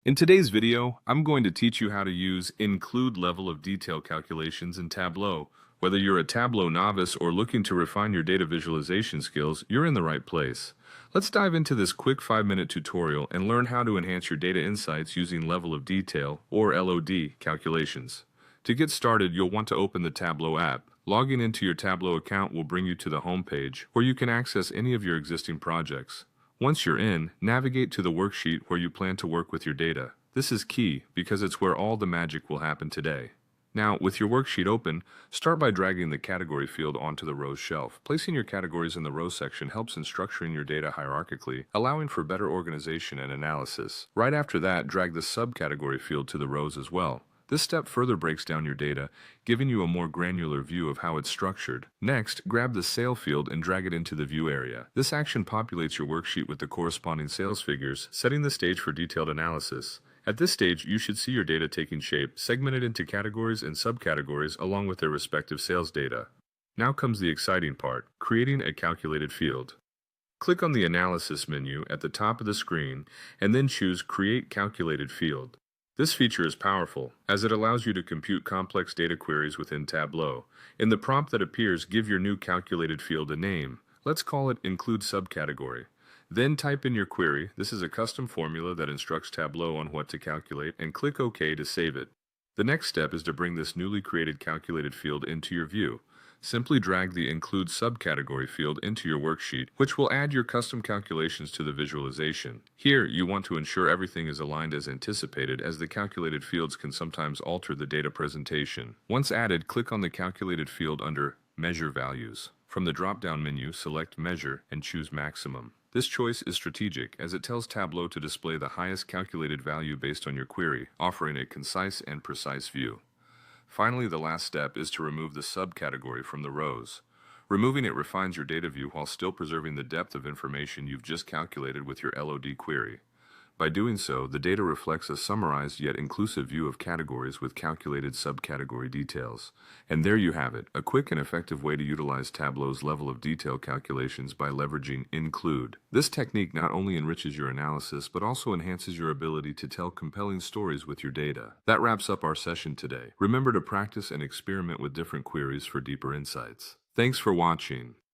In today's video, I'm going to teach you how to use include level of detail calculations in Tableau. Whether you're a Tableau novice or looking to refine your data visualization skills, you're in the right place. Let's dive into this quick 5-minute tutorial and learn how to enhance your data insights using level of detail, or LOD, calculations. To get started, you'll want to open the Tableau app. Logging into your Tableau account will bring you to the home page, where you can access any of your existing projects. Once you're in, navigate to the worksheet where you plan to work with your data. This is key because it's where all the magic will happen today. Now, with your worksheet open, start by dragging the category field onto the rows shelf. Placing your categories in the rows section helps in structuring your data hierarchically, allowing for better organization and analysis. Right after that, drag the subcategory field to the rows as well. This step further breaks down your data, giving you a more granular view of how it's structured. Next, grab the sale field and drag it into the view area. This action populates your worksheet with the corresponding sales figures, setting the stage for detailed analysis. At this stage, you should see your data taking shape, segmented into categories and subcategories along with their respective sales data. Now comes the exciting part, creating a calculated field. Click on the Analysis menu at the top of the screen and then choose Create Calculated Field. This feature is powerful, as it allows you to compute complex data queries within Tableau. In the prompt that appears, give your new calculated field a name. Let's call it Include Subcategory. Then type in your query. This is a custom formula that instructs Tableau on what to calculate, and click OK to save it. The next step is to bring this newly created calculated field into your view. Simply drag the Include Subcategory field into your worksheet, which will add your custom calculations to the visualization. Here, you want to ensure everything is aligned as anticipated, as the calculated fields can sometimes alter the data presentation. Once added, click on the calculated field under Measure Values. From the drop-down menu, select Measure and choose Maximum. This choice is strategic, as it tells Tableau to display the highest calculated value based on your query, offering a concise and precise view. Finally, the last step is to remove the subcategory from the rows. Removing it refines your data view while still preserving the depth of information you've just calculated with your LOD query. By doing so, the data reflects a summarized yet inclusive view of categories with calculated subcategory details. And there you have it, a quick and effective way to utilize Tableau's level of detail calculations by leveraging Include. This technique not only enriches your analysis, but also enhances your ability to tell compelling stories with your data. That wraps up our session today. Remember to practice and experiment with different queries for deeper insights. Thanks for watching.